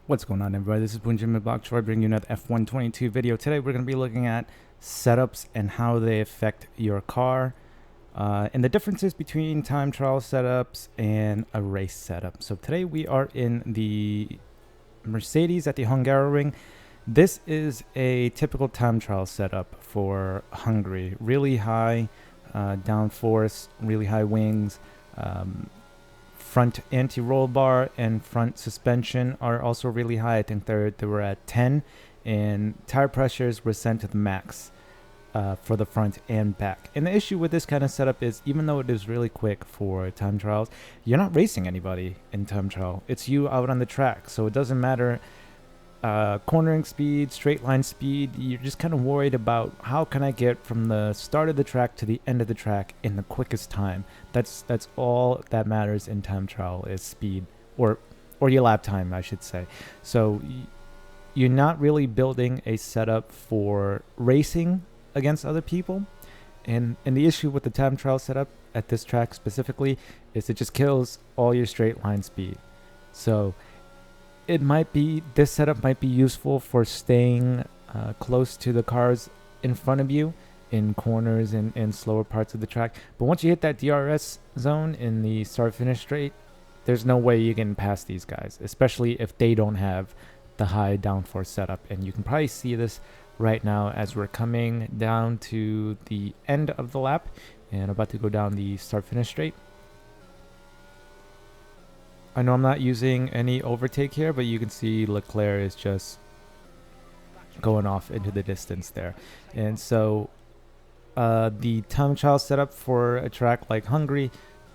What's going on, everybody? This is Bunjim Troy bringing you another F122 video. Today we're going to be looking at setups and how they affect your car and the differences between time trial setups and a race setup. So today we are in the Mercedes at the Hungaroring. This is a typical time trial setup for Hungary. Really high downforce, really high wings. Front anti-roll bar and front suspension are also really high. I think they were at 10, and tire pressures were sent to the max for the front and back. And the issue with this kind of setup is, even though it is really quick for time trials, you're not racing anybody in time trial. It's you out on the track, so it doesn't matter cornering speed, straight line speed. You're just kind of worried about how can I get from the start of the track to the end of the track in the quickest time. That's all that matters in time trial is speed, or your lap time, I should say. So you're not really building a setup for racing against other people. And the issue with the time trial setup at this track specifically is it just kills all your straight line speed. So this setup might be useful for staying close to the cars in front of you in corners and slower parts of the track. But once you hit that DRS zone in the start-finish straight, there's no way you can pass these guys, especially if they don't have the high downforce setup. And you can probably see this right now as we're coming down to the end of the lap and about to go down the start-finish straight. I know I'm not using any overtake here, but you can see Leclerc is just going off into the distance there. And so the time trial setup for a track like Hungary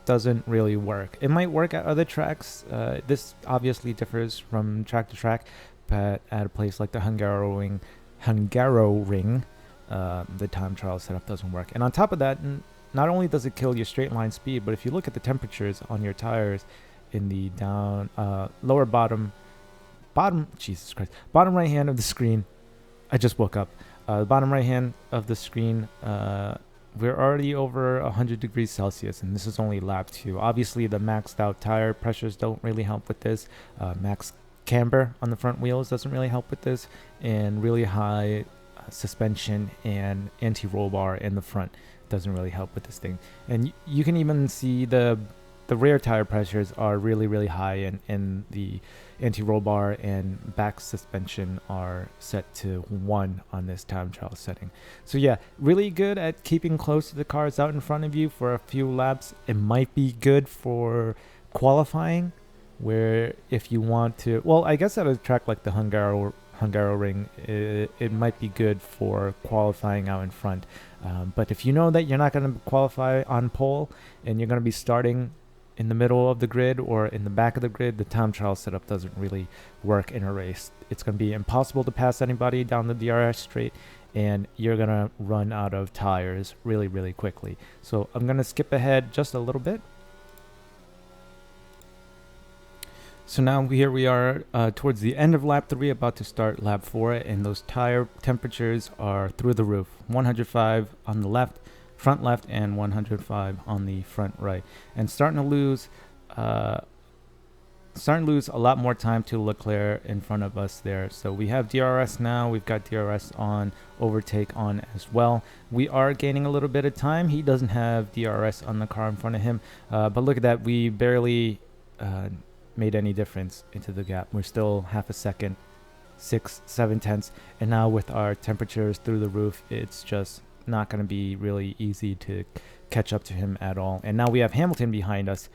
doesn't really work. It might work at other tracks. This obviously differs from track to track, but at a place like the Hungaroring, the time trial setup doesn't work. And on top of that, not only does it kill your straight line speed, but if you look at the temperatures on your tires in the lower bottom right hand of the screen. I just woke up. The bottom right hand of the screen, we're already over 100 degrees Celsius, and this is only lap 2. Obviously, the maxed out tire pressures don't really help with this. Max camber on the front wheels doesn't really help with this, and really high suspension and anti-roll bar in the front doesn't really help with this thing. And you can even see the rear tire pressures are really high, and the anti-roll bar and back suspension are set to 1 on this time trial setting. So yeah, really good at keeping close to the cars out in front of you for a few laps. It might be good for qualifying, where if you want to, well, I guess at a track like the Hungaroring, it might be good for qualifying out in front. But if you know that you're not going to qualify on pole and you're going to be starting in the middle of the grid or in the back of the grid, the time trial setup doesn't really work in a race. It's going to be impossible to pass anybody down the DRS straight, and you're going to run out of tires really quickly. So I'm going to skip ahead just a little bit. So now here we are towards the end of lap 3, about to start lap 4, and those tire temperatures are through the roof. 105 on the front left, and 105 on the front right, and starting to lose a lot more time to Leclerc in front of us there. So we have DRS now. We've got DRS on, overtake on as well. We are gaining a little bit of time. He doesn't have DRS on the car in front of him, but look at that. We barely made any difference into the gap. We're still half a second, 6-7 tenths, and now with our temperatures through the roof, it's just not going to be really easy to catch up to him at all. And now we have Hamilton behind us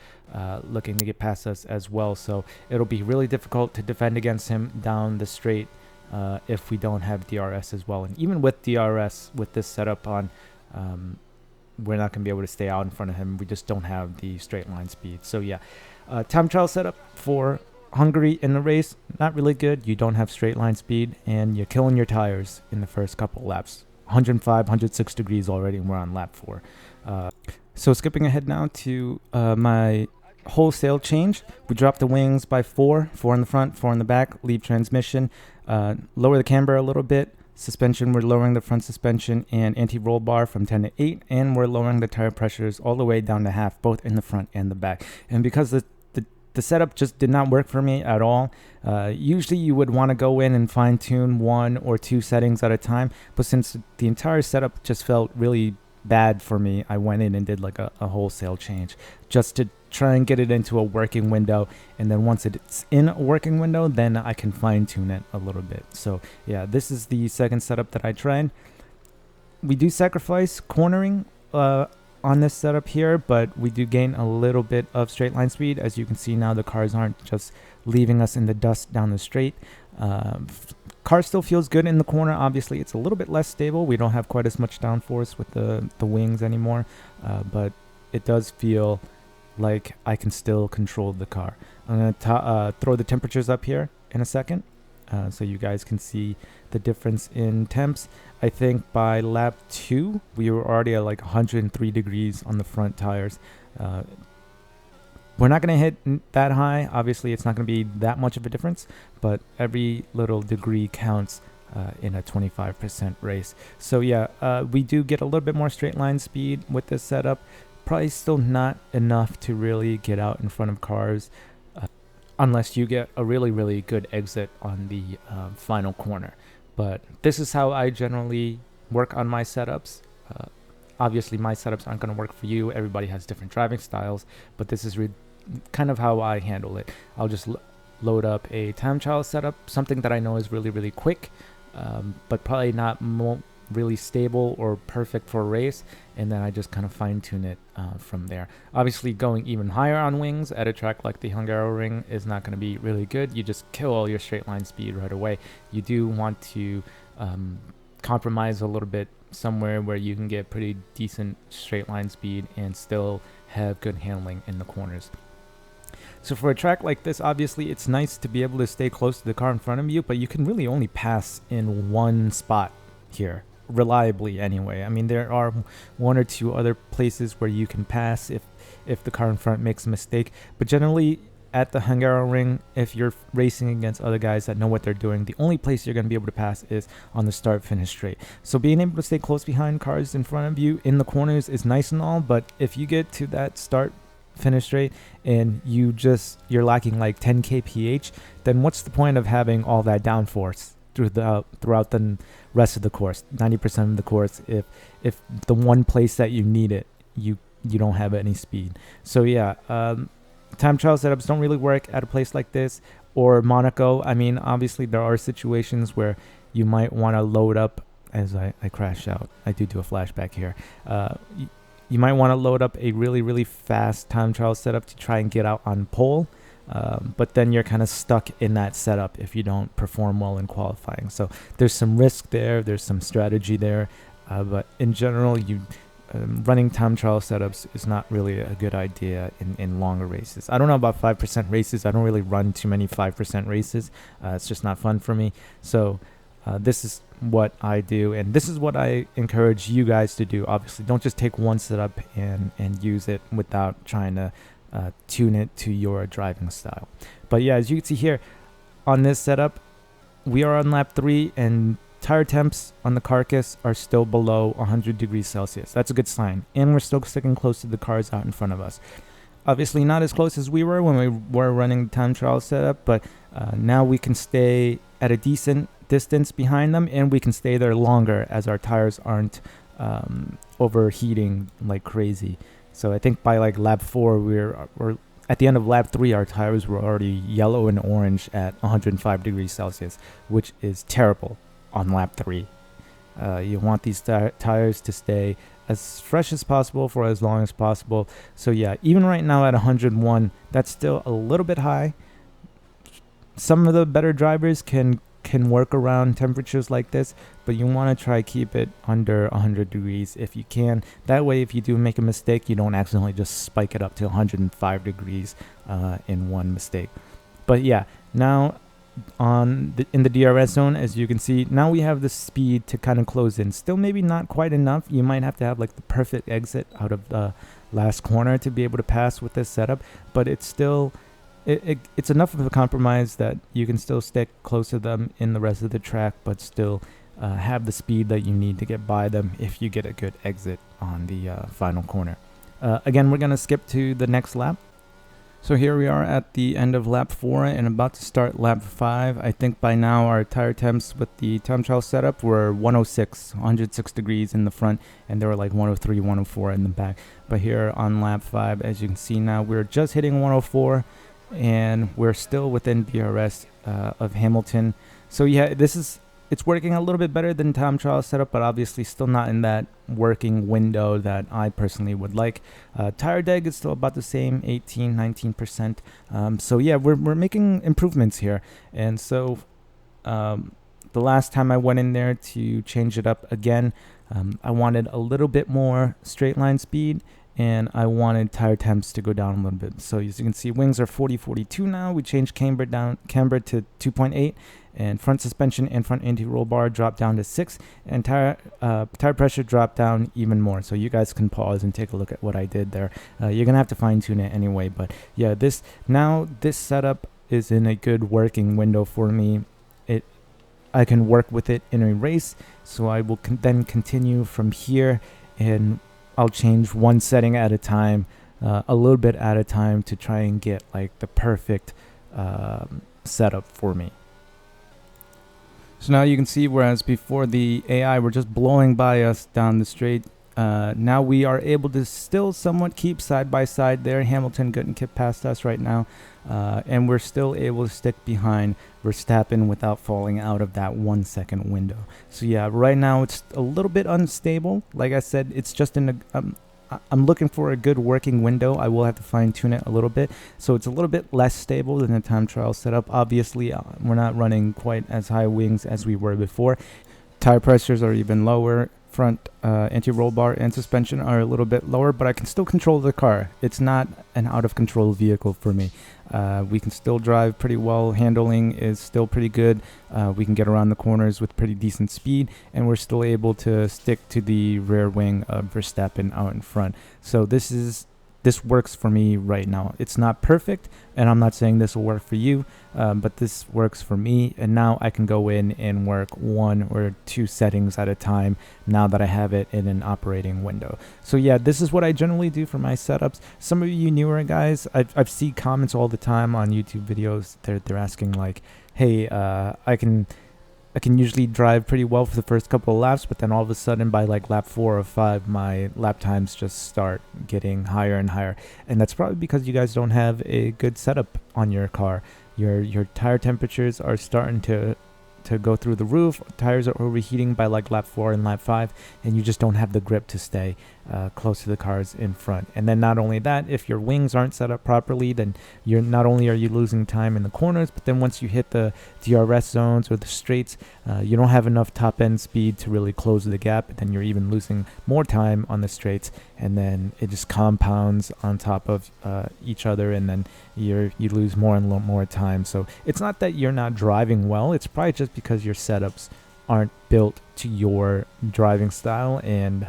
looking to get past us as well, so it'll be really difficult to defend against him down the straight if we don't have DRS as well. And even with DRS, with this setup on, we're not going to be able to stay out in front of him. We just don't have the straight line speed. So yeah, time trial setup for Hungary in the race, not really good. You don't have straight line speed, and you're killing your tires in the first couple laps. 105, 106 degrees already, and we're on lap 4. So skipping ahead now to my wholesale change. We dropped the wings by 4 in the front, 4 in the back, leave transmission, lower the camber a little bit. Suspension, we're lowering the front suspension and anti-roll bar from 10 to 8, and we're lowering the tire pressures all the way down to half, both in the front and the back. And because the the setup just did not work for me at all. Usually you would want to go in and fine tune 1 or 2 settings at a time, but since the entire setup just felt really bad for me, I went in and did like a wholesale change just to try and get it into a working window, and then once it's in a working window, then I can fine tune it a little bit. So yeah, this is the second setup that I tried. We do sacrifice cornering on this setup here, but we do gain a little bit of straight line speed. As you can see now, the cars aren't just leaving us in the dust down the straight. Car still feels good in the corner. Obviously it's a little bit less stable. We don't have quite as much downforce with the wings anymore, but it does feel like I can still control the car. I'm going to throw the temperatures up here in a second, so you guys can see the difference in temps. I think by lap 2 we were already at like 103 degrees on the front tires. We're not going to hit that high. Obviously it's not going to be that much of a difference, but every little degree counts in a 25% race. So yeah, we do get a little bit more straight line speed with this setup. Probably still not enough to really get out in front of cars, unless you get a really good exit on the final corner. But this is how I generally work on my setups. Obviously my setups aren't going to work for you. Everybody has different driving styles, but this is kind of how I handle it. I'll just load up a time trial setup, something that I know is really quick, but probably not really stable or perfect for a race, and then I just kind of fine tune it from there. Obviously going even higher on wings at a track like the Hungaroring is not going to be really good. You just kill all your straight line speed right away. You do want to compromise a little bit somewhere where you can get pretty decent straight line speed and still have good handling in the corners. So for a track like this, obviously it's nice to be able to stay close to the car in front of you, but you can really only pass in one spot here, reliably anyway. I mean, there are 1 or 2 other places where you can pass if the car in front makes a mistake, but generally at the Hungaroring, if you're racing against other guys that know what they're doing, the only place you're going to be able to pass is on the start-finish straight. So being able to stay close behind cars in front of you in the corners is nice and all, but if you get to that start-finish straight and you're lacking like 10 kph, then what's the point of having all that downforce throughout the rest of the course, 90% of the course, if the one place that you need it, you don't have any speed. So yeah, time trial setups don't really work at a place like this or Monaco. I mean, obviously there are situations where you might want to load up, as I crash out. I do a flashback here. You might want to load up a really fast time trial setup to try and get out on pole. But then you're kind of stuck in that setup if you don't perform well in qualifying. So there's some risk there, there's some strategy there, but in general, running time trial setups is not really a good idea in longer races. I don't know about 5% races. I don't really run too many 5% races. It's just not fun for me. So this is what I do, and this is what I encourage you guys to do. Obviously, don't just take one setup and use it without trying to tune it to your driving style. But yeah, as you can see here on this setup, we are on lap 3 and tire temps on the carcass are still below 100 degrees Celsius. That's a good sign, and we're still sticking close to the cars out in front of us. Obviously not as close as we were when we were running the time trial setup, but now we can stay at a decent distance behind them, and we can stay there longer as our tires aren't overheating like crazy. So I think by like lap 4, we're at the end of lap 3, our tires were already yellow and orange at 105 degrees Celsius, which is terrible on lap 3. You want these tires to stay as fresh as possible for as long as possible. So yeah, even right now at 101, that's still a little bit high. Some of the better drivers can work around temperatures like this, but you want to try keep it under 100 degrees if you can. That way, if you do make a mistake, you don't accidentally just spike it up to 105 degrees in one mistake. But yeah, now in the DRS zone, as you can see, now we have the speed to kind of close in. Still maybe not quite enough. You might have to have like the perfect exit out of the last corner to be able to pass with this setup, but it's still it's enough of a compromise that you can still stick close to them in the rest of the track, but still have the speed that you need to get by them if you get a good exit on the final corner. Again, we're going to skip to the next lap. So here we are at the end of lap 4 and about to start lap 5. I think by now our tire temps with the time trial setup were 106 degrees in the front, and they were like 103, 104 in the back. But here on lap 5, as you can see now, we're just hitting 104 and we're still within BRS of Hamilton. So yeah, it's working a little bit better than time trial setup, but obviously still not in that working window that I personally would like. Tire deg is still about the same, 18, 19%. So yeah, we're making improvements here. And so the last time I went in there to change it up again, I wanted a little bit more straight line speed, and I wanted tire temps to go down a little bit. So as you can see, wings are 40-42 now. We changed camber to 2.8, and front suspension and front anti-roll bar dropped down to 6, and tire pressure dropped down even more. So you guys can pause and take a look at what I did there. You're gonna have to fine tune it anyway, but yeah, this setup is in a good working window for me. I can work with it in a race, so I will then continue from here, and I'll change one setting at a time, a little bit at a time, to try and get like the perfect setup for me. So now you can see, whereas before the AI were just blowing by us down the straight, now we are able to still somewhat keep side by side there. Hamilton couldn't get past us right now, and we're still able to stick behind Verstappen without falling out of that 1 second window. So yeah, right now it's a little bit unstable. Like I said, it's just in a I'm looking for a good working window. I will have to fine tune it a little bit, so it's a little bit less stable than the time trial setup. Obviously, we're not running quite as high wings as we were before. Tire pressures are even lower. Front anti-roll bar and suspension are a little bit lower, but I can still control the car. It's not an out of control vehicle for me. We can still drive pretty well. Handling is still pretty good. We can get around the corners with pretty decent speed, and we're still able to stick to the rear wing of Verstappen out in front. So this works for me right now. It's not perfect, and I'm not saying this will work for you, but this works for me, and now I can go in and work 1 or 2 settings at a time now that I have it in an operating window. So yeah, this is what I generally do for my setups. Some of you newer guys, I've seen comments all the time on YouTube videos. They're asking like, hey, I can usually drive pretty well for the first couple of laps, but then all of a sudden by like lap 4 or 5, my lap times just start getting higher and higher. And that's probably because you guys don't have a good setup on your car. Your tire temperatures are starting to go through the roof. Tires are overheating by like lap 4 and lap 5, and you just don't have the grip to stay close to the cars in front. And then not only that, if your wings aren't set up properly, then you're not only are you losing time in the corners, but then once you hit the DRS zones or the straights, you don't have enough top end speed to really close the gap, and then you're even losing more time on the straights, and then it just compounds on top of each other, and then you lose more and more time. So it's not that you're not driving well, it's probably just because your setups aren't built to your driving style, and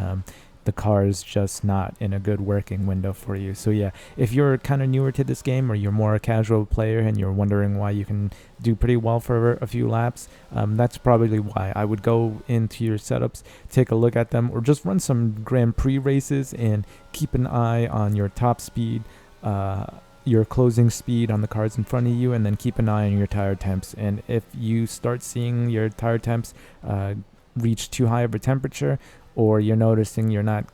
the car is just not in a good working window for you. So yeah, if you're kind of newer to this game, or you're more a casual player and you're wondering why you can do pretty well for a few laps, that's probably why. I would go into your setups, take a look at them, or just run some Grand Prix races and keep an eye on your top speed, your closing speed on the cars in front of you, and then keep an eye on your tire temps. And if you start seeing your tire temps reach too high of a temperature, or you're noticing you're not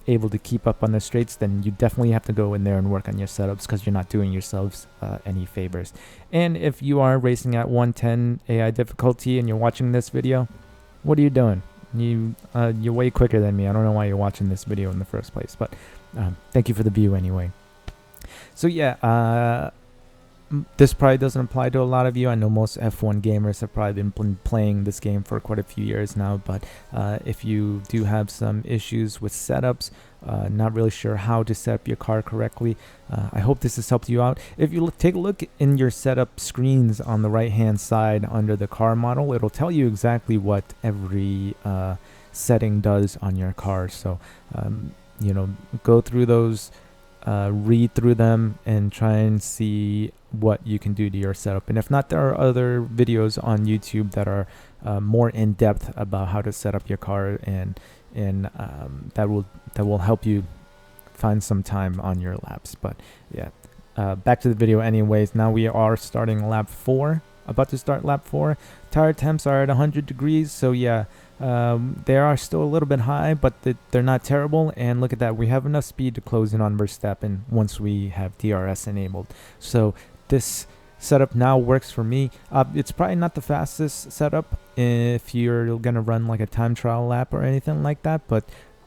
able to keep up on the straights, then you definitely have to go in there and work on your setups, because you're not doing yourselves any favors. And if you are racing at 110 AI difficulty and you're watching this video, what are you doing? You're way quicker than me. I don't know why you're watching this video in the first place, but thank you for the view anyway. So yeah, this probably doesn't apply to a lot of you. I know most F1 gamers have probably been playing this game for quite a few years now, but if you do have some issues with setups, not really sure how to set up your car correctly, I hope this has helped you out. If you take a look in your setup screens on the right hand side under the car model, it'll tell you exactly what every setting does on your car. So go through those, read through them, and try and see what you can do to your setup. And if not, there are other videos on YouTube that are more in depth about how to set up your car, and that will help you find some time on your laps. But yeah, back to the video anyways. Now we are starting lap 4, about to start lap 4. Tire temps are at 100 degrees, so yeah, they are still a little bit high, but they're not terrible. And look at that, we have enough speed to close in on Verstappen once we have DRS enabled. So this setup now works for me. It's probably not the fastest setup if you're gonna run like a time trial lap or anything like that, but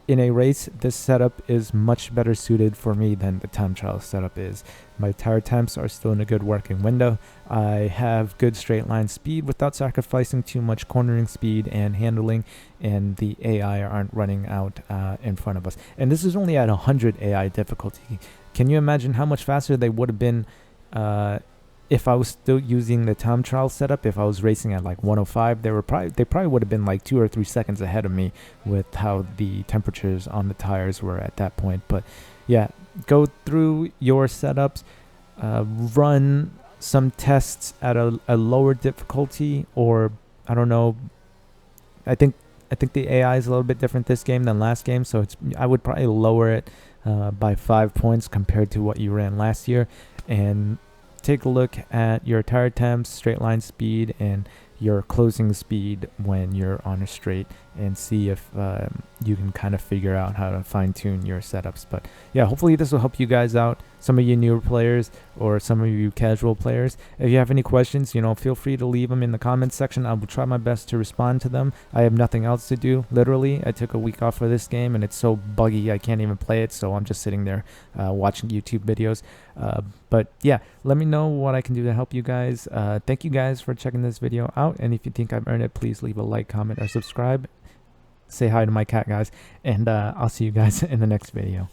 in a race, this setup is much better suited for me than the time trial setup is. My tire temps are still in a good working window. I have good straight line speed without sacrificing too much cornering speed and handling, and the AI aren't running out in front of us. And this is only at 100 AI difficulty. Can you imagine how much faster they would have been if I was still using the time trial setup? If I was racing at like 105, they probably would have been like 2 or 3 seconds ahead of me with how the temperatures on the tires were at that point. But yeah, go through your setups, run some tests at a lower difficulty, or I don't know. I think the AI is a little bit different this game than last game, so I would probably lower it by 5 points compared to what you ran last year, and take a look at your tire temps, straight line speed, and your closing speed when you're on a straight, and see if you can kind of figure out how to fine-tune your setups. But yeah, hopefully this will help you guys out, some of you newer players or some of you casual players. If you have any questions, feel free to leave them in the comments section. I will try my best to respond to them. I have nothing else to do, literally. I took a week off for this game and it's so buggy I can't even play it, so I'm just sitting there watching YouTube videos. But yeah, let me know what I can do to help you guys. Thank you guys for checking this video out, and if you think I've earned it, please leave a like, comment, or subscribe. Say hi to my cat, guys, and I'll see you guys in the next video.